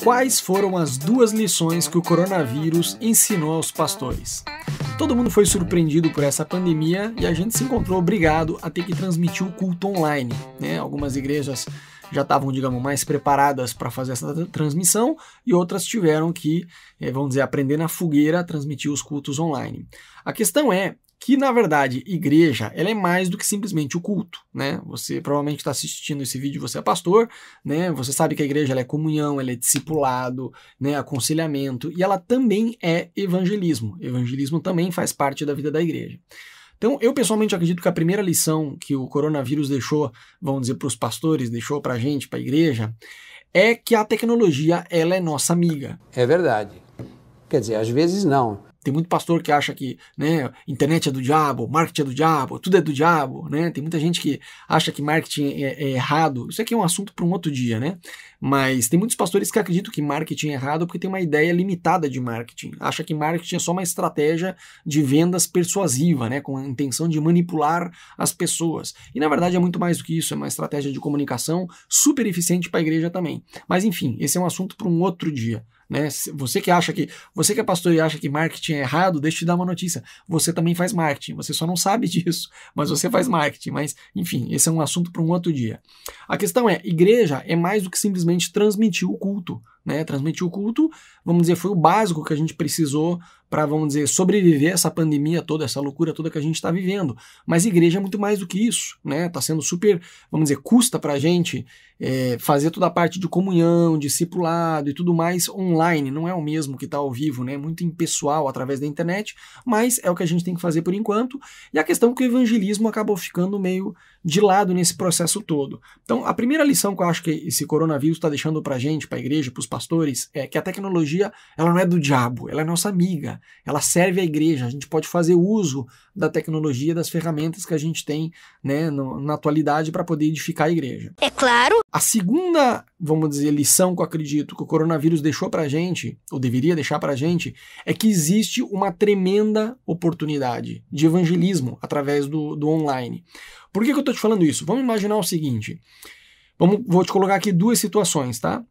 Quais foram as duas lições que o coronavírus ensinou aos pastores? Todo mundo foi surpreendido por essa pandemia e a gente se encontrou obrigado a ter que transmitir o culto online, né? Algumas igrejas já estavam, digamos, mais preparadas para fazer essa transmissão e outras tiveram que, vamos dizer, aprender na fogueira a transmitir os cultos online. A questão é que, na verdade, igreja, ela é mais do que simplesmente o culto, né? Você provavelmente está assistindo esse vídeo, você é pastor, né? Você sabe que a igreja ela é comunhão, ela é discipulado, né? Aconselhamento, e ela também é evangelismo. Evangelismo também faz parte da vida da igreja. Então, eu pessoalmente acredito que a primeira lição que o coronavírus deixou, vamos dizer, para os pastores, deixou para a gente, para a igreja, é que a tecnologia, ela é nossa amiga. É verdade. Quer dizer, às vezes não. Tem muito pastor que acha que, né, internet é do diabo, marketing é do diabo, tudo é do diabo, né? Tem muita gente que acha que marketing é errado. Isso aqui é um assunto para um outro dia, né? Mas tem muitos pastores que acreditam que marketing é errado porque tem uma ideia limitada de marketing. Acha que marketing é só uma estratégia de vendas persuasiva, né, com a intenção de manipular as pessoas. E na verdade é muito mais do que isso, é uma estratégia de comunicação super eficiente para a igreja também. Mas enfim, esse é um assunto para um outro dia. Né? Você que é pastor e acha que marketing é errado, deixa eu te dar uma notícia. Você também faz marketing, você só não sabe disso, mas você faz marketing. Mas, enfim, esse é um assunto para um outro dia. A questão é, igreja é mais do que simplesmente transmitir o culto. Né? Transmitir o culto, vamos dizer, foi o básico que a gente precisou para, vamos dizer, sobreviver essa pandemia toda, essa loucura toda que a gente está vivendo. Mas igreja é muito mais do que isso, né? Tá sendo super, vamos dizer, custa para a gente fazer toda a parte de comunhão, discipulado e tudo mais online. Não é o mesmo que tá ao vivo, né? Muito impessoal através da internet, mas é o que a gente tem que fazer por enquanto. E a questão é que o evangelismo acabou ficando meio de lado nesse processo todo. Então, a primeira lição que eu acho que esse coronavírus está deixando para a gente, para a igreja, para os pastores, é que a tecnologia, ela não é do diabo, ela é nossa amiga, ela serve à igreja, a gente pode fazer uso da tecnologia, das ferramentas que a gente tem, né, na atualidade para poder edificar a igreja. É claro! A segunda, vamos dizer, lição que eu acredito que o coronavírus deixou para a gente, ou deveria deixar para a gente, é que existe uma tremenda oportunidade de evangelismo através do online. Por que eu estou te falando isso? Vamos imaginar o seguinte, vou te colocar aqui duas situações, tá?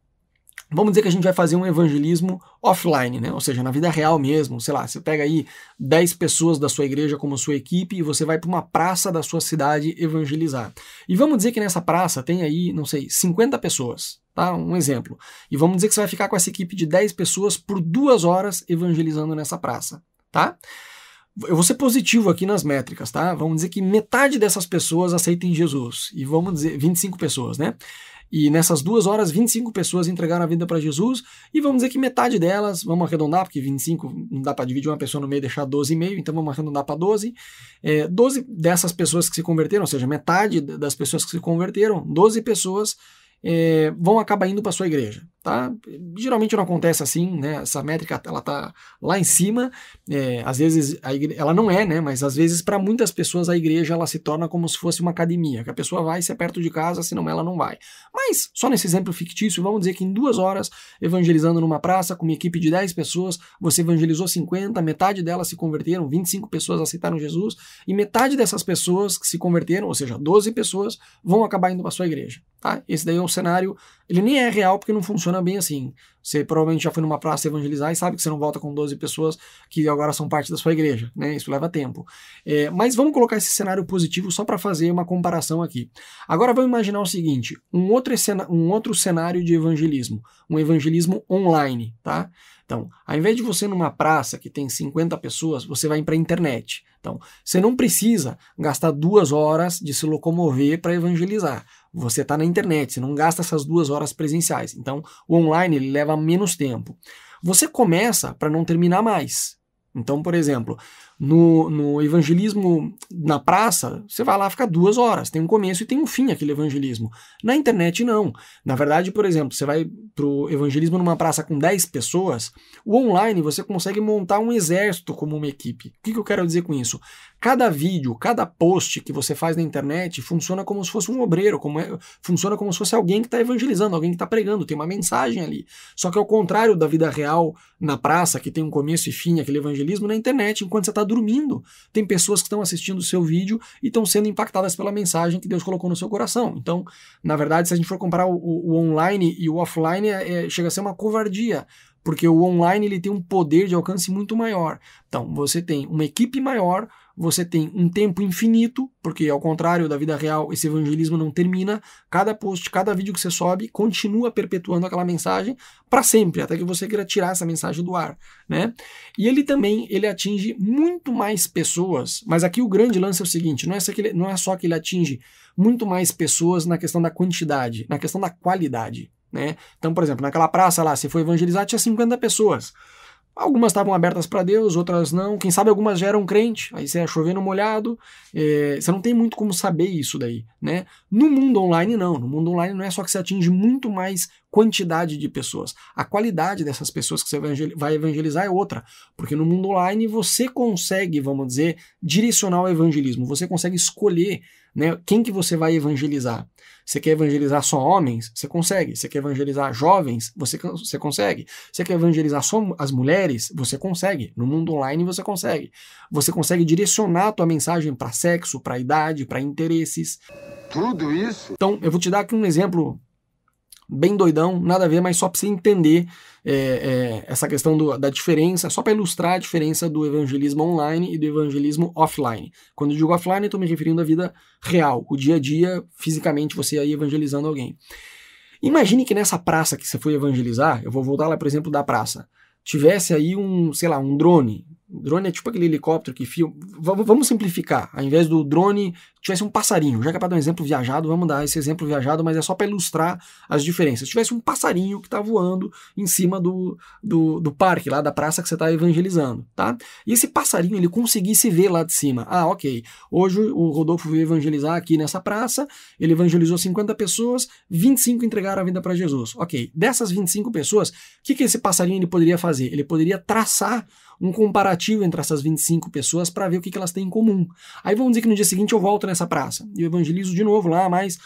Vamos dizer que a gente vai fazer um evangelismo offline, né? Ou seja, na vida real mesmo, sei lá, você pega aí 10 pessoas da sua igreja como sua equipe e você vai para uma praça da sua cidade evangelizar. E vamos dizer que nessa praça tem aí, não sei, 50 pessoas, tá? Um exemplo. E vamos dizer que você vai ficar com essa equipe de 10 pessoas por 2 horas evangelizando nessa praça, tá? Eu vou ser positivo aqui nas métricas, tá? Vamos dizer que metade dessas pessoas aceitem Jesus. E vamos dizer, 25 pessoas, né? E nessas 2 horas, 25 pessoas entregaram a vida para Jesus, e vamos dizer que metade delas, vamos arredondar, porque 25 não dá para dividir uma pessoa no meio e deixar 12,5, então vamos arredondar para 12. 12 dessas pessoas que se converteram, ou seja, metade das pessoas que se converteram, 12 pessoas vão acabar indo para sua igreja, tá? Geralmente não acontece assim, né? Essa métrica ela tá lá em cima, às vezes ela não é, né? Mas às vezes para muitas pessoas a igreja ela se torna como se fosse uma academia, que a pessoa vai se é perto de casa, senão ela não vai. Mas só nesse exemplo fictício, vamos dizer que em 2 horas evangelizando numa praça com uma equipe de 10 pessoas, você evangelizou 50, metade delas se converteram, 25 pessoas aceitaram Jesus e metade dessas pessoas que se converteram, ou seja, 12 pessoas, vão acabar indo para sua igreja. Tá? Esse daí é um cenário, ele nem é real porque não funciona bem assim. Você provavelmente já foi numa praça evangelizar e sabe que você não volta com 12 pessoas que agora são parte da sua igreja, né? Isso leva tempo. Mas vamos colocar esse cenário positivo só para fazer uma comparação aqui. Agora vamos imaginar o seguinte, um outro cenário de evangelismo, um evangelismo online, tá? Então, ao invés de você numa praça que tem 50 pessoas, você vai para a internet. Então, você não precisa gastar 2 horas de se locomover para evangelizar. Você está na internet, você não gasta essas 2 horas presenciais. Então, o online ele leva menos tempo. Você começa para não terminar mais. Então, por exemplo, no evangelismo na praça, você vai lá ficar 2 horas, tem um começo e tem um fim aquele evangelismo. Na internet, não. Na verdade, por exemplo, você vai para o evangelismo numa praça com 10 pessoas, o online você consegue montar um exército como uma equipe. O que eu quero dizer com isso? Cada vídeo, cada post que você faz na internet funciona como se fosse um obreiro, funciona como se fosse alguém que está evangelizando, alguém que está pregando, tem uma mensagem ali. Só que ao contrário da vida real na praça, que tem um começo e fim, aquele evangelismo, na internet, enquanto você está dormindo. Tem pessoas que estão assistindo o seu vídeo e estão sendo impactadas pela mensagem que Deus colocou no seu coração. Então, na verdade, se a gente for comparar o online e o offline, chega a ser uma covardia, porque o online ele tem um poder de alcance muito maior. Então, você tem uma equipe maior, você tem um tempo infinito, porque ao contrário da vida real, esse evangelismo não termina. Cada post, cada vídeo que você sobe, continua perpetuando aquela mensagem para sempre, até que você queira tirar essa mensagem do ar, né? E ele atinge muito mais pessoas, mas aqui o grande lance é o seguinte, não é só que ele atinge muito mais pessoas na questão da quantidade, na questão da qualidade, né? Então, por exemplo, naquela praça lá, se foi evangelizar, tinha 50 pessoas. Algumas estavam abertas para Deus, outras não. Quem sabe algumas já eram crente, aí você ia chover no molhado. Você não tem muito como saber isso daí, né? No mundo online, não. No mundo online não é só que você atinge muito mais quantidade de pessoas. A qualidade dessas pessoas que você vai evangelizar é outra. Porque no mundo online você consegue, vamos dizer, direcionar o evangelismo. Você consegue escolher, né, quem que você vai evangelizar. Você quer evangelizar só homens? Você consegue. Você quer evangelizar jovens? Você consegue. Você quer evangelizar só as mulheres? Você consegue. No mundo online você consegue. Você consegue direcionar a tua mensagem para sexo, para idade, para interesses. Tudo isso? Então, eu vou te dar aqui um exemplo bem doidão, nada a ver, mas só para você entender essa questão da diferença, só para ilustrar a diferença do evangelismo online e do evangelismo offline. Quando eu digo offline, eu estou me referindo à vida real, o dia a dia, fisicamente, você aí evangelizando alguém. Imagine que nessa praça que você foi evangelizar, eu vou voltar lá, por exemplo, da praça, tivesse aí um drone. O drone é tipo aquele helicóptero que filma. Vamos simplificar. Ao invés do drone, tivesse um passarinho. Já que é para dar um exemplo viajado, vamos dar esse exemplo viajado, mas é só para ilustrar as diferenças. Tivesse um passarinho que está voando em cima do parque, lá da praça que você está evangelizando, tá? E esse passarinho, ele conseguisse ver lá de cima. Ah, ok. Hoje o Rodolfo veio evangelizar aqui nessa praça, ele evangelizou 50 pessoas, 25 entregaram a vida para Jesus. Ok. Dessas 25 pessoas, o que esse passarinho ele poderia fazer? Ele poderia traçar um comparativo entre essas 25 pessoas para ver o que elas têm em comum. Aí vamos dizer que no dia seguinte eu volto nessa praça e eu evangelizo de novo lá mais,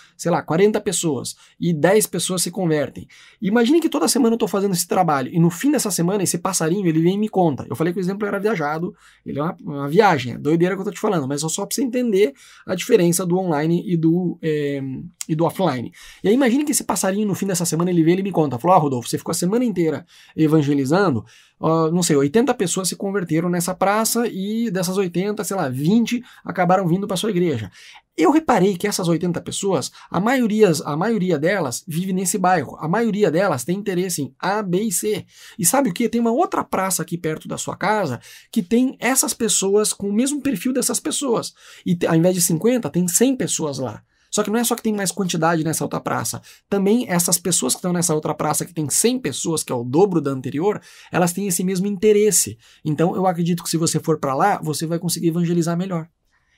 40 pessoas e 10 pessoas se convertem. Imagine que toda semana eu estou fazendo esse trabalho e no fim dessa semana esse passarinho ele vem e me conta. Eu falei que o exemplo era viajado, ele é uma viagem, é doideira que eu estou te falando, mas só para você entender a diferença do online e do offline. E aí imagine que esse passarinho no fim dessa semana ele vem e ele me conta, falou, Rodolfo, você ficou a semana inteira evangelizando, não sei, 80 pessoas se converteram nessa praça e dessas 80, 20 acabaram vindo para sua igreja. Eu reparei que essas 80 pessoas, a maioria delas vive nesse bairro, a maioria delas tem interesse em A, B e C. E sabe o que? Tem uma outra praça aqui perto da sua casa que tem essas pessoas com o mesmo perfil dessas pessoas. E ao invés de 50, tem 100 pessoas lá. Só que não é só que tem mais quantidade nessa outra praça. Também essas pessoas que estão nessa outra praça, que tem 100 pessoas, que é o dobro da anterior, elas têm esse mesmo interesse. Então eu acredito que se você for para lá, você vai conseguir evangelizar melhor.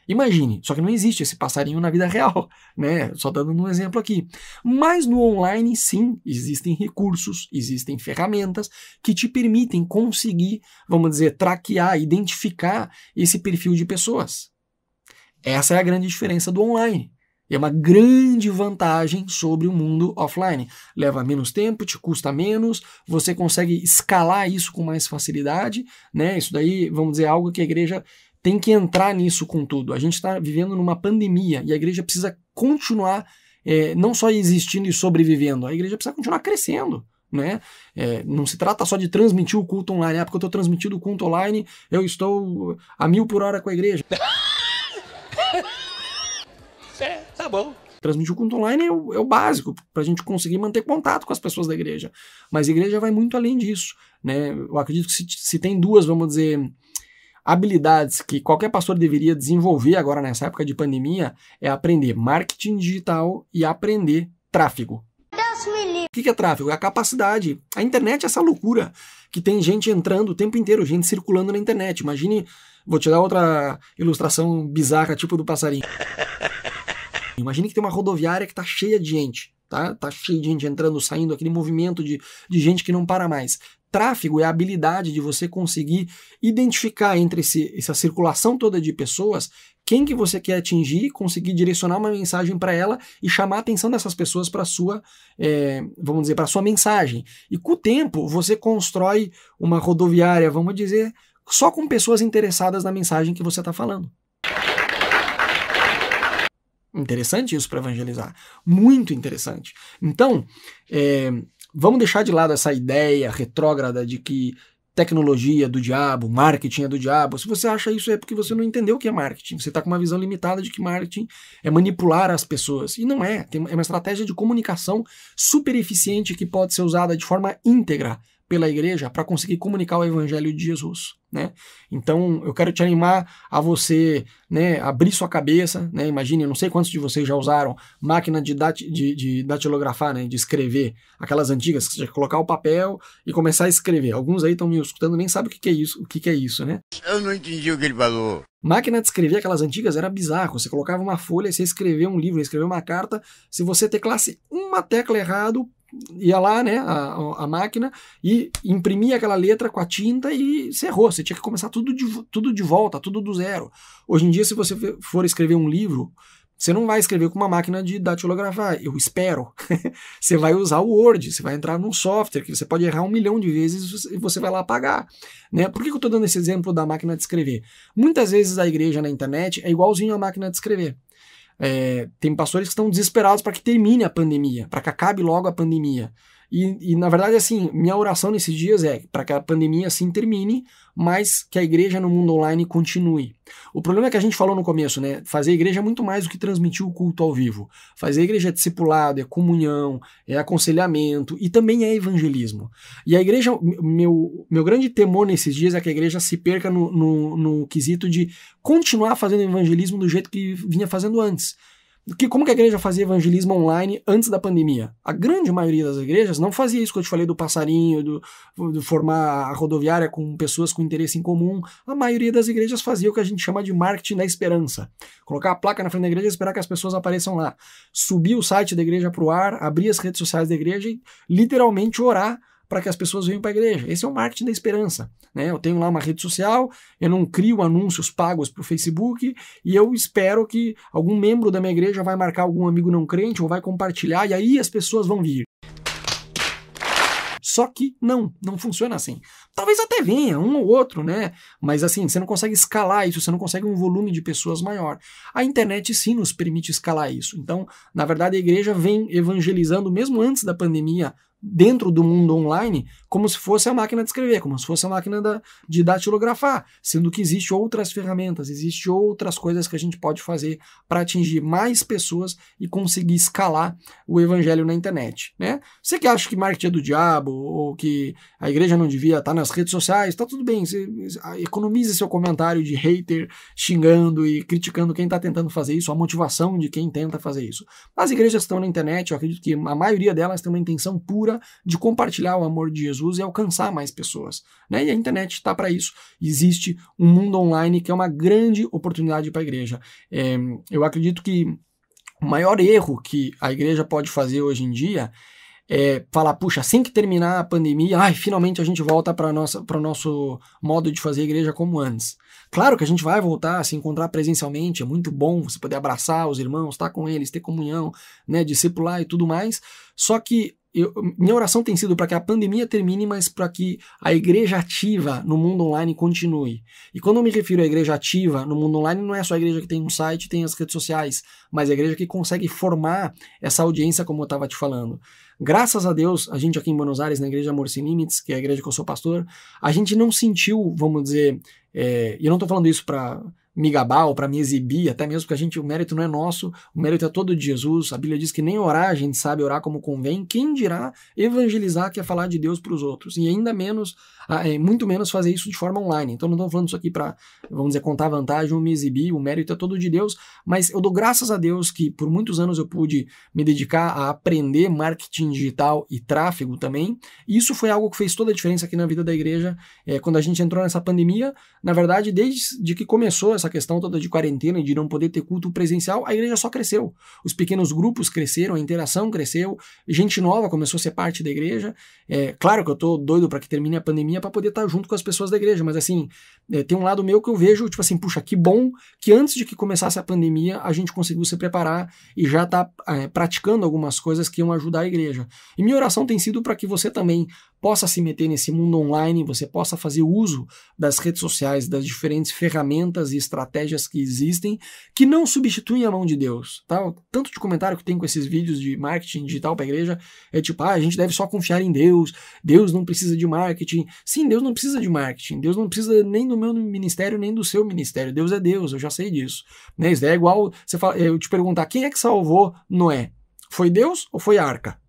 Imagine, só que não existe esse passarinho na vida real, né? Só dando um exemplo aqui. Mas no online, sim, existem recursos, existem ferramentas que te permitem conseguir, vamos dizer, traquear, identificar esse perfil de pessoas. Essa é a grande diferença do online. É uma grande vantagem sobre o mundo offline. Leva menos tempo, te custa menos, você consegue escalar isso com mais facilidade, né? Isso daí, vamos dizer, é algo que a igreja tem que entrar nisso com tudo. A gente está vivendo numa pandemia e a igreja precisa continuar não só existindo e sobrevivendo, a igreja precisa continuar crescendo. Né? Não se trata só de transmitir o culto online, porque eu estou transmitindo o culto online, eu estou a 1000 por hora com a igreja. Tá bom. Transmitir o culto online é o básico para a gente conseguir manter contato com as pessoas da igreja. Mas a igreja vai muito além disso, né? Eu acredito que se tem duas, vamos dizer, habilidades que qualquer pastor deveria desenvolver agora nessa época de pandemia, é aprender marketing digital e aprender tráfego. O que é tráfego? É a capacidade. A internet é essa loucura que tem gente entrando o tempo inteiro, gente circulando na internet. Imagine, vou te dar outra ilustração bizarra, tipo do passarinho. Imagine que tem uma rodoviária que está cheia de gente, tá? Tá cheia de gente entrando, saindo, aquele movimento de gente que não para mais. Tráfego é a habilidade de você conseguir identificar entre essa circulação toda de pessoas quem que você quer atingir, conseguir direcionar uma mensagem para ela e chamar a atenção dessas pessoas para sua, vamos dizer, para sua mensagem. E com o tempo você constrói uma rodoviária, vamos dizer, só com pessoas interessadas na mensagem que você está falando. Interessante isso para evangelizar. Muito interessante. Então, vamos deixar de lado essa ideia retrógrada de que tecnologia é do diabo, marketing é do diabo. Se você acha isso é porque você não entendeu o que é marketing. Você está com uma visão limitada de que marketing é manipular as pessoas. E não é. É uma estratégia de comunicação super eficiente que pode ser usada de forma íntegra pela igreja para conseguir comunicar o evangelho de Jesus, né? Então, eu quero te animar a você, né, abrir sua cabeça, né? Imagine, eu não sei quantos de vocês já usaram máquina de datilografar, né, de escrever, aquelas antigas que você já colocar o papel e começar a escrever. Alguns aí estão me escutando, nem sabem o que é isso, né? Eu não entendi o que ele falou. Máquina de escrever, aquelas antigas, era bizarro. Você colocava uma folha e você escrevia um livro, escrevia uma carta. Se você teclasse uma tecla errado, ia lá, né, a máquina e imprimia aquela letra com a tinta e cerrou. Você tinha que começar tudo de volta, tudo do zero. Hoje em dia, se você for escrever um livro, você não vai escrever com uma máquina de datilografar, eu espero. Você vai usar o Word, você vai entrar num software que você pode errar 1 milhão de vezes e você vai lá apagar, né? Por que eu estou dando esse exemplo da máquina de escrever? Muitas vezes a igreja na internet é igualzinho à máquina de escrever. Tem pastores que estão desesperados para que termine a pandemia, para que acabe logo a pandemia. E na verdade, assim, minha oração nesses dias é para que a pandemia assim termine, mas que a igreja no mundo online continue. O problema é que a gente falou no começo, né? Fazer igreja é muito mais do que transmitir o culto ao vivo. Fazer igreja é discipulado, é comunhão, é aconselhamento e também é evangelismo. E a igreja, meu grande temor nesses dias é que a igreja se perca no quesito de continuar fazendo evangelismo do jeito que vinha fazendo antes. Como que a igreja fazia evangelismo online antes da pandemia? A grande maioria das igrejas não fazia isso que eu te falei do passarinho, do formar a rodoviária com pessoas com interesse em comum. A maioria das igrejas fazia o que a gente chama de marketing da esperança. Colocar a placa na frente da igreja e esperar que as pessoas apareçam lá. Subir o site da igreja para o ar, abrir as redes sociais da igreja e literalmente orar para que as pessoas venham para a igreja. Esse é o marketing da esperança, né? Eu tenho lá uma rede social, eu não crio anúncios pagos para o Facebook e eu espero que algum membro da minha igreja vai marcar algum amigo não crente ou vai compartilhar e aí as pessoas vão vir. Só que não funciona assim. Talvez até venha um ou outro, né? Mas assim, você não consegue escalar isso, você não consegue um volume de pessoas maior. A internet sim nos permite escalar isso. Então, na verdade, a igreja vem evangelizando mesmo antes da pandemia, dentro do mundo online, como se fosse a máquina de escrever, como se fosse a máquina de datilografar, sendo que existem outras ferramentas, existem outras coisas que a gente pode fazer para atingir mais pessoas e conseguir escalar o evangelho na internet, né? Você que acha que marketing é do diabo, ou que a igreja não devia estar nas redes sociais, tá tudo bem, você economize seu comentário de hater xingando e criticando quem está tentando fazer isso, a motivação de quem tenta fazer isso. As igrejas que estão na internet, eu acredito que a maioria delas tem uma intenção pura de compartilhar o amor de Jesus e alcançar mais pessoas, né? E a internet está para isso. Existe um mundo online que é uma grande oportunidade para a igreja. Eu acredito que o maior erro que a igreja pode fazer hoje em dia é falar, puxa, assim que terminar a pandemia, finalmente a gente volta para o nosso modo de fazer igreja como antes. Claro que a gente vai voltar a se encontrar presencialmente, é muito bom você poder abraçar os irmãos, estar com eles, ter comunhão, né, discipular e tudo mais, só que minha oração tem sido para que a pandemia termine, mas para que a igreja ativa no mundo online continue. E quando eu me refiro à igreja ativa no mundo online, não é só a igreja que tem um site, tem as redes sociais, mas a igreja que consegue formar essa audiência, como eu estava te falando. Graças a Deus, a gente aqui em Buenos Aires, na Igreja Amor Sem Limites, que é a igreja que eu sou pastor, a gente não sentiu, vamos dizer, e eu não estou falando isso para me gabar ou para me exibir, até mesmo porque o mérito não é nosso, o mérito é todo de Jesus. A Bíblia diz que nem orar a gente sabe orar como convém, quem dirá evangelizar, que é falar de Deus para os outros, e ainda menos, muito menos fazer isso de forma online. Então não estou falando isso aqui para, vamos dizer, contar vantagem ou me exibir, o mérito é todo de Deus, mas eu dou graças a Deus que por muitos anos eu pude me dedicar a aprender marketing digital e tráfego também, e isso foi algo que fez toda a diferença aqui na vida da igreja, quando a gente entrou nessa pandemia. Na verdade, desde que começou essa questão toda de quarentena e de não poder ter culto presencial, a igreja só cresceu. Os pequenos grupos cresceram, a interação cresceu, gente nova começou a ser parte da igreja. Claro que eu tô doido para que termine a pandemia para poder estar junto com as pessoas da igreja, mas assim, tem um lado meu que eu vejo, tipo assim, puxa, que bom que antes de que começasse a pandemia a gente conseguiu se preparar e já tá praticando algumas coisas que iam ajudar a igreja. E minha oração tem sido para que você também possa se meter nesse mundo online, você possa fazer uso das redes sociais, das diferentes ferramentas e estratégias que existem, que não substituem a mão de Deus, tá? O tanto de comentário que tem com esses vídeos de marketing digital para a igreja é tipo, a gente deve só confiar em Deus, Deus não precisa de marketing. Sim, Deus não precisa de marketing, Deus não precisa nem do meu ministério, nem do seu ministério, Deus é Deus, eu já sei disso. Né? Isso é igual eu te perguntar, quem é que salvou Noé? Foi Deus ou foi a arca?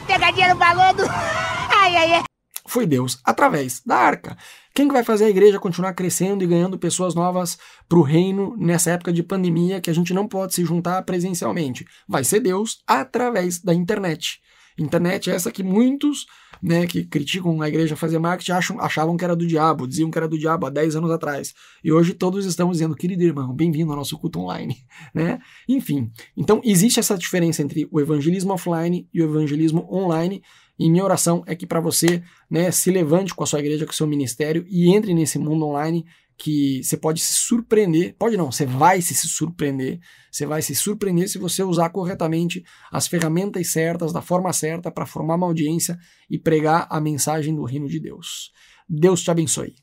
Pegadinha no balão do... Ai, ai, ai. Foi Deus, através da arca. Quem que vai fazer a igreja continuar crescendo e ganhando pessoas novas para o reino nessa época de pandemia que a gente não pode se juntar presencialmente? Vai ser Deus através da internet. Internet é essa que muitos, né, que criticam a igreja fazer marketing achavam que era do diabo, diziam que era do diabo há 10 anos atrás. E hoje todos estamos dizendo, querido irmão, bem-vindo ao nosso culto online. Né? Enfim, então existe essa diferença entre o evangelismo offline e o evangelismo online. E minha oração é que para você, né, se levante com a sua igreja, com o seu ministério e entre nesse mundo online que você pode se surpreender, pode não, você vai se surpreender se você usar corretamente as ferramentas certas, da forma certa para formar uma audiência e pregar a mensagem do reino de Deus. Deus te abençoe.